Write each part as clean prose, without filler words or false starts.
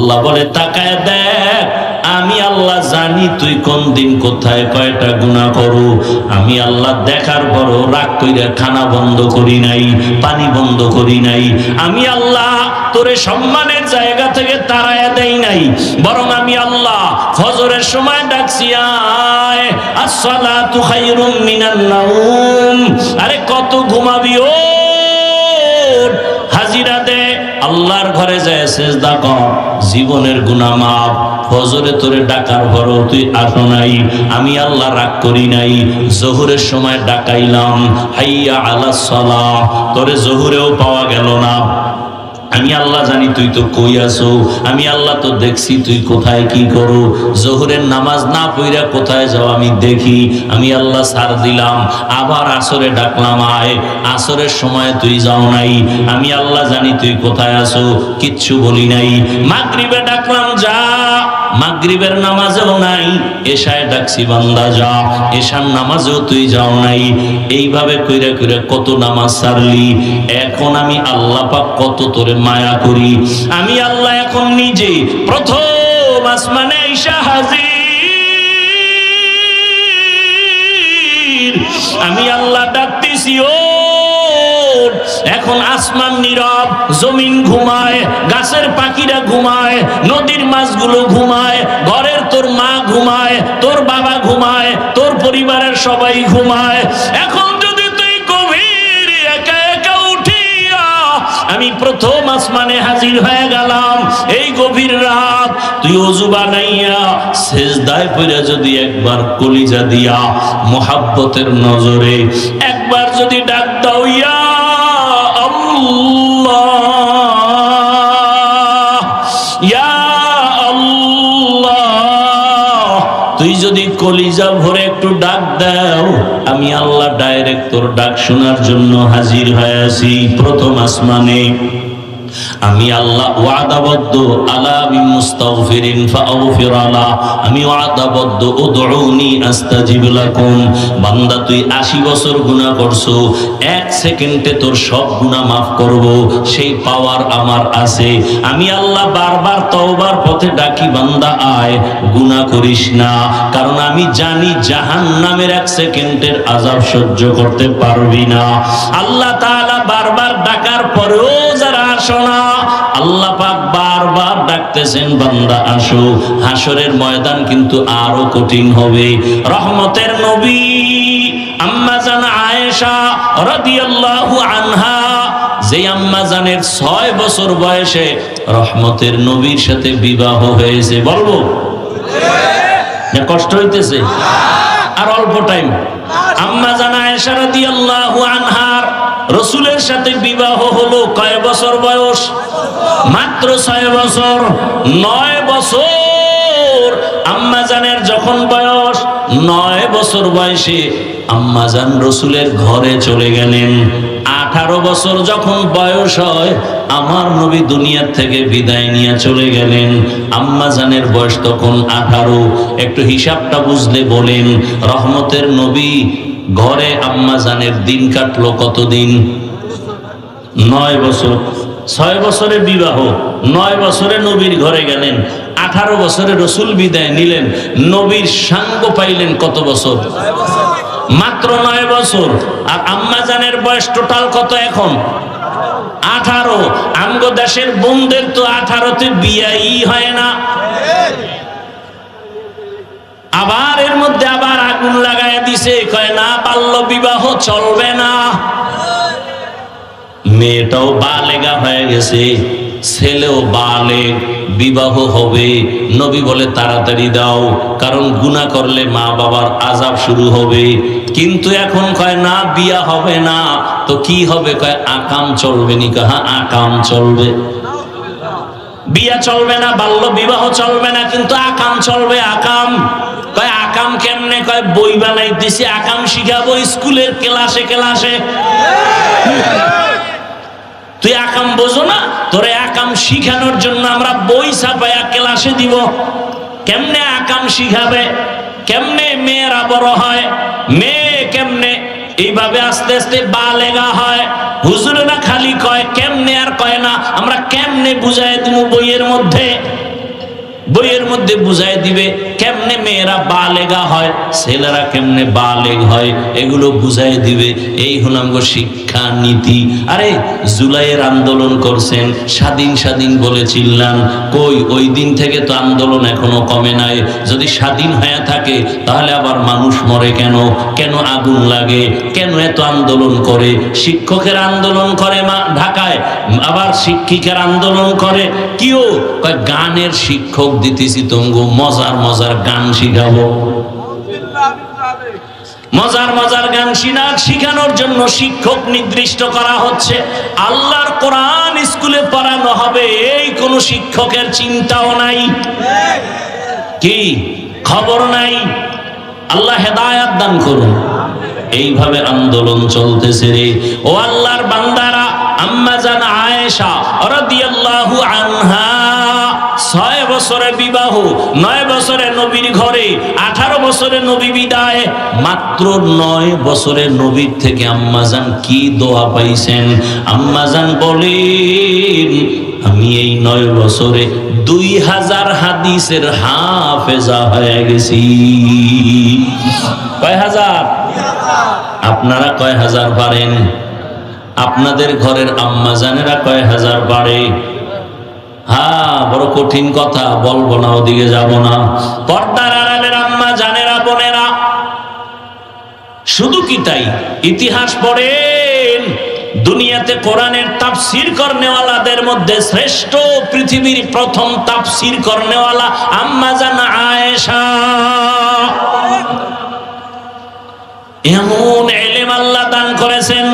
আল্লাহ বলে তাকায় দেখ, আমি আল্লাহ জানি তুই কোন দিন কোথায় কয়টা গুনাহ করো। আমি আল্লাহ দেখার পরও রাগ কইরা খানা বন্ধ করি নাই, পানি বন্ধ করি নাই। আমি আল্লাহ তোরে সম্মানের জায়গা থেকে তাড়ায়া দেই নাই, বরং আমি আল্লাহ ফজরের সময় ডাকছি, আয় আসসালাতু খায়রুম মিনান নাওম। আরে কত ঘুমাবি, ওঠ হাজিরা দে, আল্লাহর ঘরে যায় সেজদা কর, জীবনের গুনাহ মাফ। ফজরে তোরে ডাকার পরও তুই আসো নাই, আমি আল্লাহ রাগ করি নাই। জোহরের সময় ডাকাইলাম, হাইয়া আলাস সালাহ, তোরে জোহরেও পাওয়া গেল না। আমি আল্লাহ জানি তুই তো কই আছো, আমি আল্লাহ তো দেখছি তুই কোথায় কি করো। জোহরের নামাজ না পড়া কোথায় যাও আমি দেখি, আমি আল্লাহ ছাড় দিলাম। আবার আসরে ডাকলাম, আয়, আসরের সময় তুই যাও নাই, আমি আল্লাহ জানি তুই কোথায় আছো, কিচ্ছু বলি নাই। মাগরিবে ডাকলাম, যা, মাগরিবের নামাজেও নাই। এশায় ডাকছি, বান্দা যা, এশার নামাজেও তুই যাও নাই। এইভাবে কইরা কইরা কত নামাজ ছাড়লি। এখন আমি আল্লাহ পাক কত তোরে মায়া করি। আমি আল্লাহ এখন নিজে প্রথম আসমানে আইসা হাজির। আমি আল্লাহ ডাকতেছি, ও এখন আসমান নীরব, জমিন ঘুমায়, গাছের পাখিরা ঘুমায়, নদীর মাছগুলো ঘুমায়, ঘরের তোর মা ঘুমায়, তোর বাবা ঘুমায়, তোর পরিবারের সবাই ঘুমায়। এখন যদি তুই গভীর একা একা উঠিয়া, আমি প্রথম আসমানে হাজির হয়ে গেলাম এই গভীর রাত, তুই ওযু বানাইয়া সেজদায় পড়ে যদি একবার কলিজা দিয়া মোহাব্বতের নজরে একবার যদি ডাক দাও, ইয়া আল্লাহ, ইয়া আল্লাহ, তুই যদি কলিজা ভরে একটু ডাক দাও, আমি আল্লাহ ডাইরেক্ট তোর ডাক শোনার জন্য হাজির হয়ে আছি প্রথম আসমানে। আমি আল্লাহ ওয়াদাবদ্ধ, আলা বিমুস্তাগফিরিন ফাগফির আলা, আমি ওয়াদাবদ্ধ, উদউনি আস্তাজিব লাকুম। বান্দা তুই 80 বছর গুনাহ করছো, 1 সেকেন্ডে তোর সব গুনাহ maaf করব, সেই পাওয়ার আমার আছে। আমি আল্লাহ বারবার তওবার পথে ডাকি, বান্দা আয়, গুনাহ করিস না, কারণ আমি জানি জাহান্নামের 1 সেকেন্ডের আযাব সহ্য করতে পারবি না। আল্লাহ তাআলা বারবার ডাকার পরেও যারা আসো না, আল্লাহ পাক বারবার ডাকতেছেন, বান্দা আসো। হাসরের ময়দান কিন্তু আরো কঠিন হবে। রহমতের নবী আম্মা জান আয়েশা রাদিয়াল্লাহু আনহা, যে আম্মা জানের 6 বছর বয়সে রহমতের নবীর সাথে বিবাহ হয়েছে, বলবো না কষ্ট হইতেছে? আর অল্প টাইম। আম্মা জান আয়েশা রাদিয়াল্লাহু আনহার রাসূলের সাথে বিবাহ হলো কয় বছর বয়স? মাত্র 6 বছর। 9 বছর আম্মা জানের যখন বয়স, 9 বছর বয়সে আম্মা জান রাসূলের ঘরে চলে গেলেন। 18 বছর যখন বয়স হয়, আমার নবী দুনিয়ার থেকে বিদায় নিয়ে চলে গেলেন। আম্মা জানের বয়স তখন 18। একটু হিসাবটা বুঝলে বলেন, রহমতের নবী ঘরে আম্মা জানের দিন কাটলো কতদিন? 9 বছর। 6 বছরে বিবাহ, 9 বছরে নবীর ঘরে গেলেন, 18 বছরে রাসূল বিদায় নিলেন। নবীর সঙ্গ পাইলেন কত বছর? মাত্র 9 বছর। আর আম্মা জানের বয়স টোটাল কত এখন? 18। আমগো দেশের বোনদের তো 18তে বিয়াই হয় না। আবার এর মধ্যে আবার আগুন লাগায় দিছে, কয় না বাল্য বিবাহ চলবে না। মেয়েটাও বালেগা হয়ে গেছে, ছেলেও বালেগ, বিবাহ হবে। নবী বলে তাড়াতাড়ি দাও, কারণ গুনাহ করলে মা বাবার আযাব শুরু হবে। কিন্তু এখন কয় না, বিয়া হবে না, তো কি হবে? কয় আকাম চলবে, নিকাহ আকাম চলবে। বিয়া চলবে না, বাল্য বিবাহ চলবে না, কিন্তু আকাম চলবে। আকাম কয় আকাম কেমনে? কয় বই বানাই দিছি, আকাম শিখাবো স্কুলের ক্লাসে ক্লাসে। তুই আকাম বোঝো না? তোরে আকাম শিখানোর জন্য আমরা বই ছাপায়া ক্লাসে দিব। কেমনে আকাম শিখাবে? কেমনে মেয়েরা বড় হয়? মেয়ে কেমনে এইভাবে আস্তে আস্তে বালেগা হয়? হুজুরে না খালি কয় কেমনে, আর কয় না আমরা কেমনে বুঝাই দিব বইয়ের মধ্যে। বইয়ের মধ্যে বুঝাই দিবে কেমনে মেয়েরা বালেগা হয়, ছেলেরা কেমনে বালেগ হয়, এগুলো বুঝাই দিবে। এই হলো আমগো শিক্ষা নীতি। আরে জুলাইয়ের আন্দোলন করছেন, স্বাধীন স্বাধীন বলে চিল্লান, কই ওই দিন থেকে তো আন্দোলন এখনো কমে নাই। যদি স্বাধীন হয়ে থাকে তাহলে আবার মানুষ মরে কেন, কেন আগুন লাগে, কেন এত আন্দোলন করে? শিক্ষকের আন্দোলন করে ঢাকায়, আবার শিক্ষিকার আন্দোলন করে কিও গানের শিক্ষক দিতেছি, তঙ্গু মজার মজার গান শিখাবো। মজার মজার গান শিখানোর জন্য শিক্ষক নির্দিষ্ট করা হচ্ছে। আল্লাহর কোরআন স্কুলে পড়ানো হবে, এই কোন শিক্ষকের চিন্তাও নাই, কি খবর নাই। আল্লাহ হেদায়াত দান করুন। এইভাবে আন্দোলন চলতেছে রে ও আল্লাহর বান্দারা। আম্মা জান আয়েশা রাদিয়াল্লাহু আনহা 6 বছরে বিবাহ, 9 বছরে নবীর ঘরে, 18 বছরে নবী বিদায়। মাত্র 9 বছরে নবীর থেকে আম্মাজান কি দোয়া পাইছেন? আম্মাজান বলেন, আমি এই 9 বছরে 2000 হাদিসের হাফেজা হয়ে গেছি। কয় হাজার? আপনারা কয় হাজার পারেন? আপনাদের ঘরের আম্মাজানেরা কয় হাজার পারে? হ্যাঁ, বড় কঠিন কথা, বলবো না, ওদিকে যাব না। পর্দার আড়ালের আম্মা জানেরা, বোনেরা, শুধু কি তাই, ইতিহাস পড়েন। দুনিয়াতে কোরআনের তাফসীর করনেওয়ালাদের মধ্যে শ্রেষ্ঠ, পৃথিবীর প্রথম তাফসীর করনেওয়ালা আম্মা জান আয়েশা। এমন ইলম আল্লাহ দান করেছেন।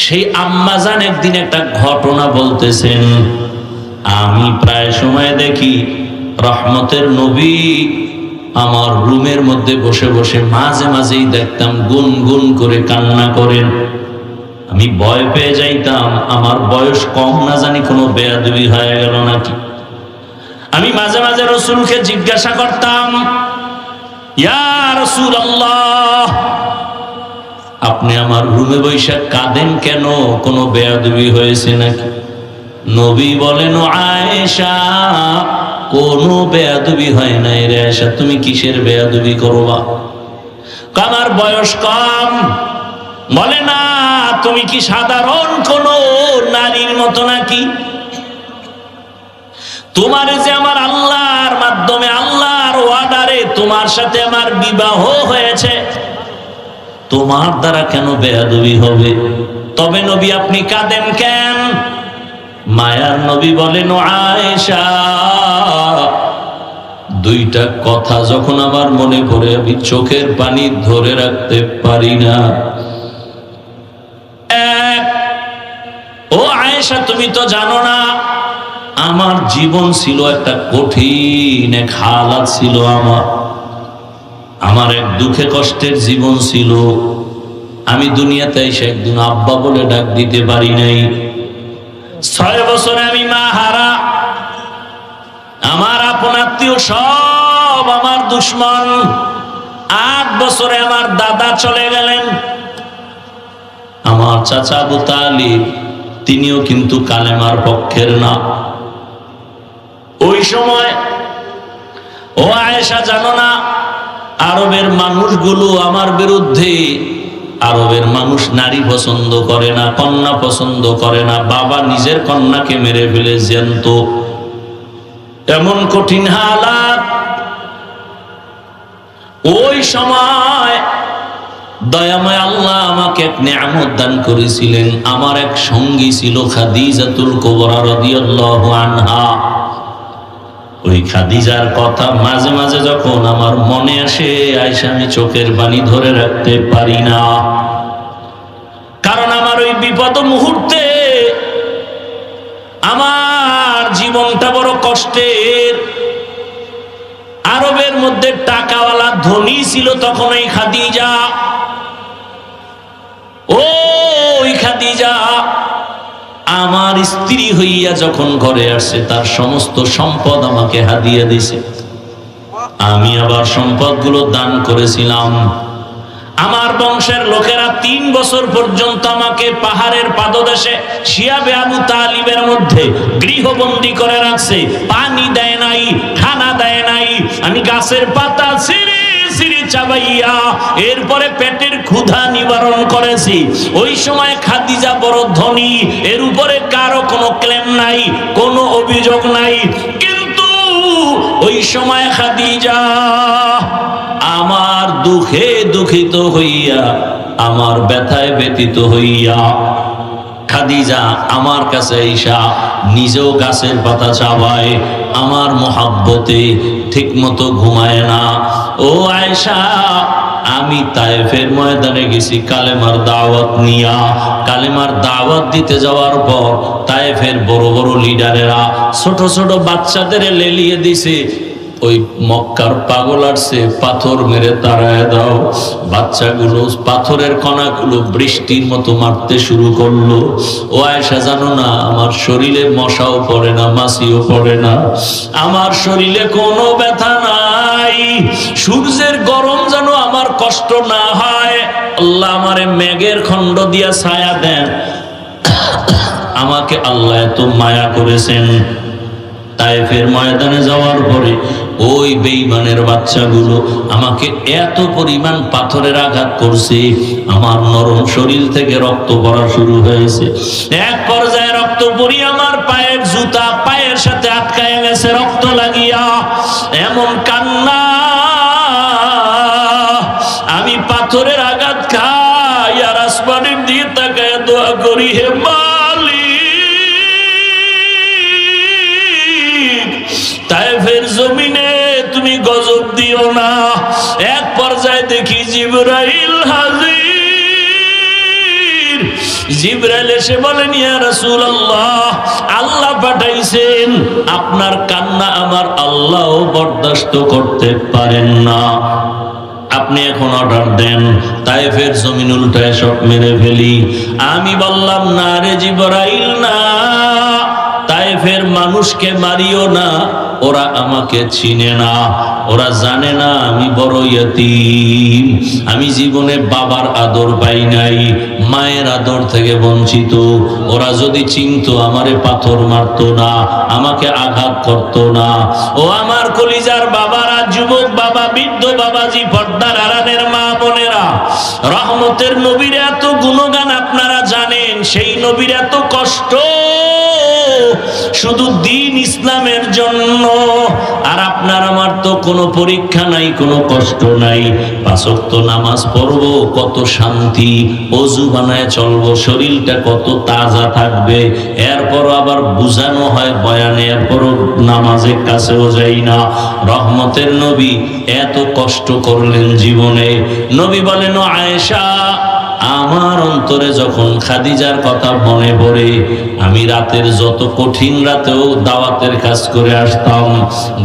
সেই আম্মা জান একদিন একটা ঘটনা বলতেছেন, আমি প্রায় সময় দেখি রহমতের নবী আমার রুমের মধ্যে বসে বসে মাঝে মাঝেই দেখতাম গুনগুন করে কান্না করেন। আমি ভয় পেয়ে যাইতাম, আমার বয়স কম না জানি কোনো বেয়াদবি হয়ে গেল নাকি। আমি মাঝে মাঝে রাসূলকে জিজ্ঞাসা করতাম, ইয়া রাসূলুল্লাহ, আপনি আমার রুমে বৈশা কাঁদেন কেন? কোনো বেয়াদবি হয়েছে নাকি? নবী বলেন, ও আয়েশা, কোনো বেয়াদবি হয় নাই রে আয়েশা, তুমি কিসের বেয়াদবি করবা? আমার বয়স কম। বলে না, তুমি কি সাধারণ কোন নারীর মতো নাকি? তোমার যে আমার আল্লাহর মাধ্যমে, আল্লাহর ওয়ার্ডারে তোমার সাথে আমার বিবাহ হয়েছে, তোমার দ্বারা কেন বেয়াদবি হবে? তবে নবী আপনি কাঁদেন কেন? মায়ার নবী বলেন, ও আয়েশা, দুইটা কথা যখন আমার মনে পড়ে আমি চোখের পানি ধরে রাখতে পারি না। এক, ও আয়েশা, তুমি তো জানো না আমার জীবন ছিল একটা কঠিন এক হালাত ছিল। আমার এক দুঃখে কষ্টের জীবন ছিল। আমি দুনিয়াতে এসে একদিন আব্বা বলে ডাক দিতে পারি নাই। 6 বছরে আমি মা হারা, আমার আপন আত্মীয় সব আমার দুশ্মন। 8 বছরে আমার দাদা চলে গেলেন। আমার চাচা আবু তালিব, তিনিও কিন্তু কালেমার পক্ষের না। ওই সময় ও আয়েশা জানো না, আরবের মানুষগুলো আমার বিরুদ্ধে। আরবের মানুষ নারী পছন্দ করে না, কন্যা পছন্দ করে না। বাবা নিজের কন্যাকে মেরে ফেলে জ্যান্ত। এমন কঠিন হালাত। ওই সময় দয়াময় আল্লাহ আমাকে এক নিয়ামত দান করেছিলেন। আমার এক সঙ্গী ছিল খাদিজাতুল কুবরা রাদিয়াল্লাহু আনহা। ওই খাদিজার কথা মাঝে মাঝে যখন আমার মনে আসে, আয়েশা, আমি চোখের পানি ধরে রাখতে পারি না। কারণ আমার ওই বিপদ মুহূর্তে আমার জীবনটা বড় কষ্টের। আরবের মধ্যে টাকাওয়ালা ধনী ছিল তখন ওই খাদিজা। ওই খাদিজা আমার স্ত্রী হইয়া যখন ঘরে আসছে, তার সমস্ত সম্পদ আমাকে হাদিয়া দিয়েছে। আমি আবার সম্পদগুলো দান করেছিলাম। আমার বংশের লোকেরা 3 বছর পর্যন্ত আমাকে পাহাড়ের পাদদেশে শিয়াবে আবু তালিবের মধ্যে গৃহবন্দী করে রাখছে। পানি দেয় নাই, আমি গাছের পাতা ছিঁড়ে ছিঁড়ে চাবাইয়া এরপরে পেটের ক্ষুধা নিবারণ করেছি। ওই সময় খাদিজা বড় ধনী, এর উপরে কারো কোনো ক্লেম নাই, কোনো অভিযোগ নাই। কিন্তু ওই সময় খাদিজা আমার দুঃখে দুঃখিত হইয়া, আমার ব্যথায় ব্যথিত হইয়া খাদিজা আমার কাছে ঈশা নিজেও গাছের পাতা চাবায়, আমার মোহাব্বতে ঠিক মতো ঘুমায় না। ও আয়েশা, আমি তায়েফের ময়দানে গেছি কালেমার দাওয়াত নিয়া। কালেমার দাওয়াত দিতে যাওয়ার পর তায়েফের বড় বড় লিডারেরা ছোট ছোট বাচ্চাদের লেলিয়ে দিছে, ওই মক্কার পাগল আসছে, পাথর মেরে তাড়ায় দাও। বাচ্চাগুলো পাথরের কণাগুলো বৃষ্টির মতো মারতে শুরু করলো। ও আয়েশা, জানো না আমার শরীরে মশাও পড়ে না, মাছিও পড়ে না, আমার শরীরে কোনো ব্যথা নাই। সূর্যের গরম যেন আমার কষ্ট না হয়। আল্লাহ আমারে মেঘের খণ্ড দিয়া ছায়া দেন। আমাকে আল্লাহ এত মায়া করেছেন। তায়েফের ময়দানে যাওয়ার পরে ওই বেঈমানের বাচ্চাগুলো আমাকে এত পরিমাণ পাথরের আঘাত করছে, আমার নরম শরীর থেকে রক্ত পড়া শুরু হয়েছে। এক পর্যায়ে রক্ত পড়ি আমার পায়ের জুতা পায়ের সাথে আটকায় গেছে রক্ত লাগিয়া। এমন কান্না, আমি পাথরের আঘাত খাই আর আসমানের দিকে তাকায় দোয়া করি, হে তায়েফের জমিনে তুমি গজব দিও না। এক পর্যায়ে দেখি জিবরাইল হাজির। জিবরাইল এসে বলেন, ইয়া রাসূলুল্লাহ, আল্লাহ পাঠাইছেন, আপনার কান্না আমার আল্লাহ বরদাস্ত করতে পারেন না, আপনি এখন অর্ডার দেন তায়েফের জমিন উল্টায় সব মেরে ফেলি। আমি বললাম, না রে জিবরাইল, না, তায়েফের মানুষকে মারিও না, ওরা আমাকে চিনে না, ওরা জানে না আমি বড় ইয়তীম, আমি জীবনে বাবার আদর পাই নাই, মায়ের আদর থেকে বঞ্চিত। ওরা যদি চিনতো আমারে পাথর মারতো না, আমাকে আঘাত করতো না। ও আমার কলিজার বাবারা, যুবক বাবা, বৃদ্ধ বাবাজি, পর্দার আড়ালের মা বোনেরা, রহমতের নবীর এত গুণগান আপনারা জানেন, সেই নবীর এত কষ্ট শুধু দ্বীন ইসলামের জন্য। আর আপনার আমার তো কোনো পরীক্ষা নাই, কোনো কষ্ট নাই, 5 ওয়াক্ত নামাজ পড়বো কত শান্তি, ওযু বানায় চলবো, শরীরটা কত তাজা থাকবে। এরপরও আবার বুঝানো হয় বয়ানে, এরপরও নামাজের কাছেও যাই না। রহমতের নবী এত কষ্ট করলেন জীবনে। নবী বলেন, ও আয়েশা, আমার অন্তরে যখন খাদিজার কথা মনে পড়ে, আমি রাতের যত কঠিন রাতেও দাওয়াতের কাজ করে আসতাম,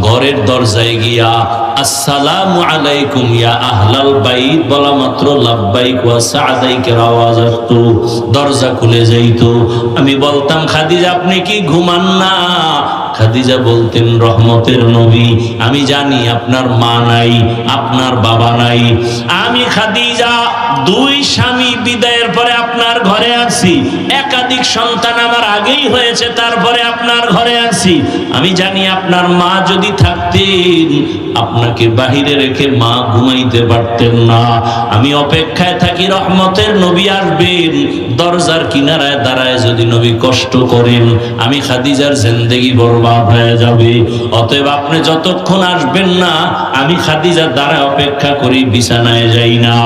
ঘরের দরজায় গিয়া আসসালামু আলাইকুম ইয়া আহলাল বাইত বলা মাত্র লাব্বাইক ওয়া সা'দাইকের আওয়াজ আসতো, দরজা খুলে যাইতো। আমি বলতাম, খাদিজা আপনি কি ঘুমান না? খাদিজা বলতেন, রহমতের নবী, আমি জানি আপনার মা নাই, আপনার বাবা নাই, আমি খাদিজা 2 স্বামী বিদায়ের পরে আপনার ঘরে আসি, একাধিক সন্তান আমার আগেই হয়েছে, তারপরে আপনার ঘরে আসি। আমি জানি আপনার মা যদি থাকতেন আপনাকে বাহিরে রেখে মা ঘুমাইতে পারতেন না। আমি অপেক্ষায় থাকি রহমতের নবী আসবেন, দরজার কিনারায় দাঁড়ায় যদি নবী কষ্ট করেন, আমি খাদিজার জিন্দেগি বরবাদ হয়ে যাবে। অতএব আপনি যতক্ষণ আসবেন না, আমি খাদিজার দাঁড়ায় অপেক্ষা করি, বিছানায় যাই না।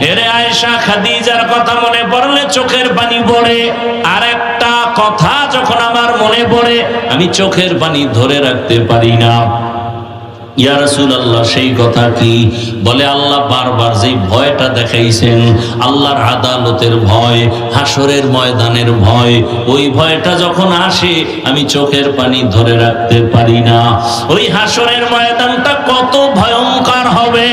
এরে আয়েশা, খাদিজার কথা মনে পড়লে চোখের পানি পড়ে। আর একটা কথা যখন আমার মনে পড়ে, আমি চোখের পানি ধরে রাখতে পারি না। ইয়া রাসূলুল্লাহ, সেই কথা কি? বলে, আল্লাহ বারবার যেই ভয়টা দেখাইছেন, আল্লাহর আদালতের ভয়, হাসরের ময়দানের ভয়, ওই ভয়টা যখন আসে আমি চোখের পানি ধরে রাখতে পারি না। ওই হাসরের ময়দানটা কত ভয়ঙ্কর হবে,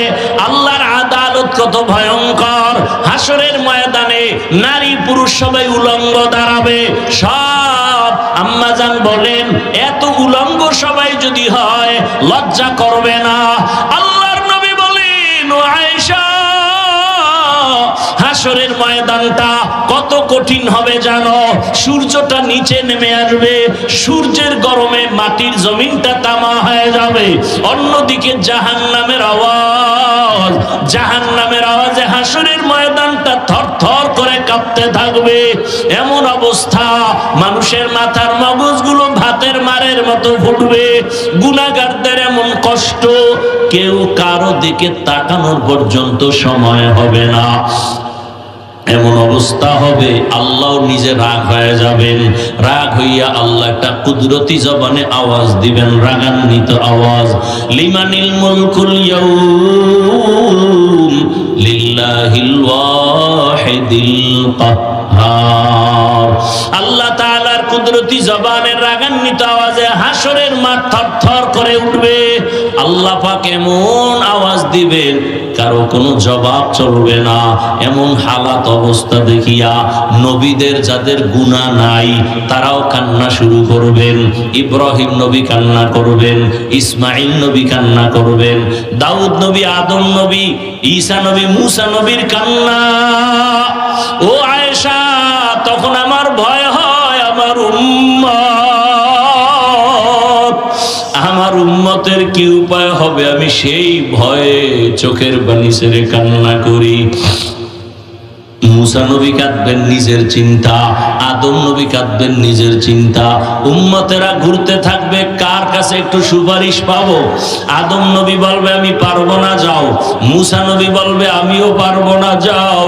আল্লাহর আদালত কত ভয়ঙ্কর। হাসরের ময়দানে নারী পুরুষ সবাই উলঙ্গ দাঁড়াবে। সব আম্মাজান বলেন, এত উলঙ্গ সবাই যদি হয় লজ্জা করবে না? আল্লাহর নবী বলেন, ও আয়েশা, হাসরের ময়দানটা কত কঠিন হবে জানো? সূর্যটা নিচে নেমে আসবে, সূর্যের গরমে মাটির জমিনটা তামা হয়ে যাবে। হবে, অন্যদিকে জাহান্নামের আওয়াজ, জাহান্নামের আওয়াজে হাসরের ময়দানটা থরথর করে কাঁপতে থাকবে। এমন অবস্থা, মানুষের মাথার মগজগুলো ভাতের মারের মতো ফুটবে। গুনাহগারদের এমন কষ্ট, কেউ কারো দিকে তাকানোর পর্যন্ত সময় হবে না। এমন অবস্থা হবে, আল্লাহ নিজে রাগ হয়ে যাবেন। রাগ হইয়া আল্লাহ একটা কুদরতি জবানে আওয়াজ দিবেন, রাগান্বিত আওয়াজ, লিমানিল মুলকুল ইয়াউম লিল্লাহিল ওয়াহিদিল কাহ্হার। আল্লাহ তাআলার কুদরতি জবানের রাগান্বিত আওয়াজে হাসরের মাঠ থরথর করে উঠবে। আল্লাহ পাক এমন আওয়াজ দিবেন, কারো কোনো জবাব চলবে না। এমন হালাত অবস্থা দেখিয়া নবীদের যাদের গুনাহ নাই তারাও কান্না শুরু করবেন। ইব্রাহিম নবী কান্না করবেন, ইসমাইল নবী কান্না করবেন, দাউদ নবী, আদম নবী, ঈসা নবী, মুসা নবীর কান্না। ও আয়েশা, তখন আমার ভয় হয় আমার উম্মতের কি উপায় হবে, আমি সেই ভয়ে চোখের পানি ছেড়ে কান্না করি। মুসা নবী কাঁদবেন নিজের চিন্তা, আদম নবী কাঁদবেন নিজের চিন্তা। উম্মতেরা ঘুরতে থাকবে, কার কাছে একটু সুপারিশ পাবো। আদম নবী বলবে আমি পারবো না, যাও। মুসা নবী বলবে আমিও পারবো না, যাও।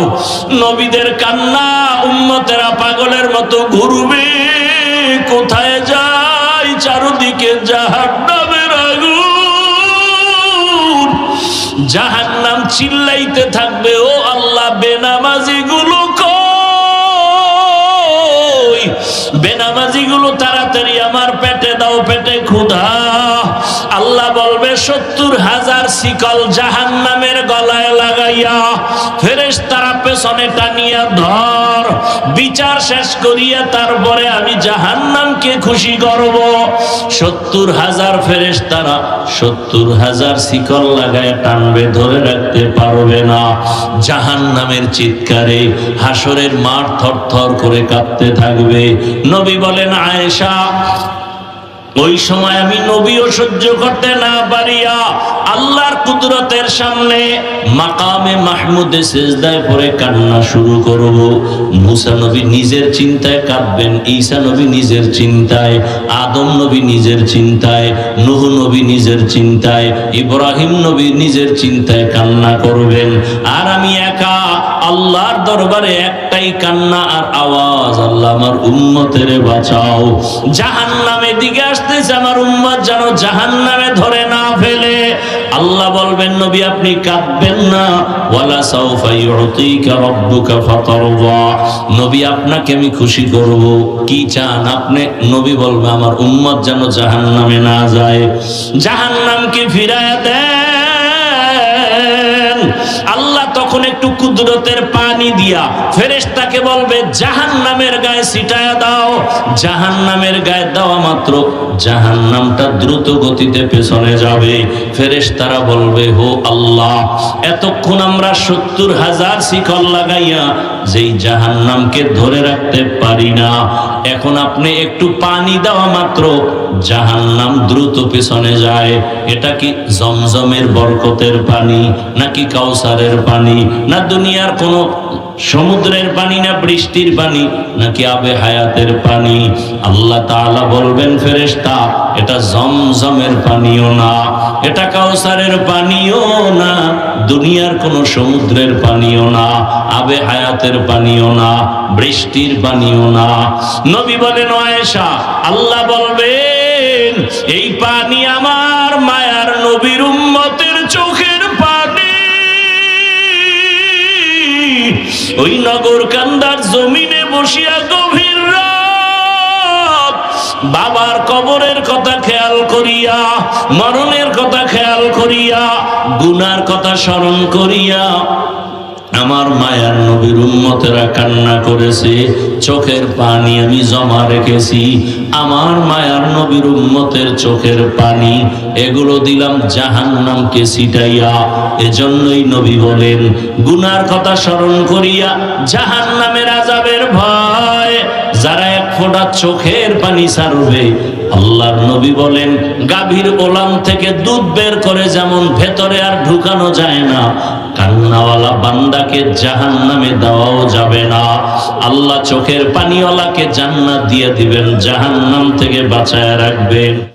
নবীদের কান্না, উম্মতেরা পাগলের মতো ঘুরবে। কোথায় যায়? চারদিকে জাহান্নামের আগুন। জাহান্নাম চিল্লাইতে থাকবে, ও আল্লাহ, বেনামাজি গুলো কই? বেনামাজি গুলো তাড়াতাড়ি আমার পেটে দাও, পেটে ক্ষুধা। আল্লাহ বলবে 70,000 শিকল জাহান্নামের গলায় লাগাইয়া ফেরেশতারা পেছনে টানিয়া ধর। বিচার শেষ করিয়া তারপরে আমি জাহান্নামকে খুশি করব। 70,000 ফেরেশতারা 70,000 শিকল লাগায় টানবে, ধরে রাখতে পারবে না। জাহান্নামের চিৎকারে হাসরের মাঠ থরথর করে কাঁপতে থাকবে। নবী বলেন, আয়েশা, ওই সময় আমি নবীও সহ্য করতে না পারিয়া আল্লাহর কুদরতের সামনে মাকামে মাহমুদে সিজদায় পড়ে কান্না শুরু করব। মুসা নবী নিজের চিন্তায় কাঁদবেন, ঈসা নবী নিজের চিন্তায়, আদম নবী নিজের চিন্তায়, নূহ নবী নিজের চিন্তায়, ইব্রাহিম নবী নিজের চিন্তায় কান্না করবেন। আর আমি একা আল্লাহর দরবারে একটাই কান্না আর আওয়াজ, আল্লাহ আমার উম্মতের বাঁচাও। জাহান্নামের দিকে আসতেছে, আমার উম্মত যেন জাহান্নামে ধরে না ফেলে। আল্লাহ বলবেন, নবী আপনি কাঁদবেন না, ওয়ালা সাউফা ইউতিকা রাব্বুকা ফাতারদা। নবী আপনাকে আমি খুশি করব, কি চান আপনি? নবী বলবে, আমার উম্মত যেন জাহান্নামে না যায়, জাহান্নামকে ফিরায় দেন। আল্লাহ তখন একটু কুদরতের পানি দিয়া ফেরেশতাকে বলবে, জাহান্নামের গায়ে ছিটায়া দাও। জাহান্নামের গায়ে দেওয়া মাত্র জাহান্নামটা দ্রুত গতিতে পেছনে যাবে। ফেরেশতারা বলবে, হো আল্লাহ, এতক্ষণ আমরা 70,000 শিকল লাগাইয়া যেই জাহান্নামকে ধরে রাখতে পারি না, এখন আপনি একটু পানি দেওয়া মাত্র জাহান্নাম দ্রুত পেছনে যায়। এটা কি জমজমের বরকতের পানি, নাকি কাউসারের পানি, না দুনিয়ার কোন সমুদ্রের পানি, না বৃষ্টির পানি, নাকি আবে হায়াতের পানি? আল্লাহ তাআলা বলবেন, ফেরেশতা, এটা জমজমের পানিও না, এটা কাউসারের পানিও না, দুনিয়ার কোন সমুদ্রের পানিও না, আবে হায়াতের পানিও না, বৃষ্টির পানিও না। নবী বলেন, আয়েশা, আল্লাহ বলবেন, এই পানি আমার মায়ার নবীর উম্মতের চোখের পানি। ওই নগর কান্দার জমিনে বসিয়া গভীর রাত বাবার কবরের কথা খেয়াল করিয়া, মরণের কথা খেয়াল করিয়া, গুনার কথা স্মরণ করিয়া আমার মায়ার নবীর উম্মতেরা কান্না করেছে, চোখের পানি আমি জমা রেখেছি। আমার মায়ার নবীর উম্মতের চোখের পানি এগুলো দিলাম জাহান্নামকে ছিটাইয়া। এজন্যই নবী বলেন, গুনার কথা স্মরণ করিয়া জাহান্নামের আযাবের ভয় যারা ফোঁটা চোখের পানি ছাড়বে। আল্লাহর নবী বলেন, গাভীর ওলান থেকে দুধ বের করে যেমন ভেতরে আর ঢুকানো যায় না, কান্নাওয়ালা বান্দাকে জাহান্নামে দেওয়াও যাবে না। আল্লাহ চোখের পানিওয়ালাকে জান্নাত দিয়ে দিবেন, জাহান্নাম থেকে বাঁচায় রাখবেন।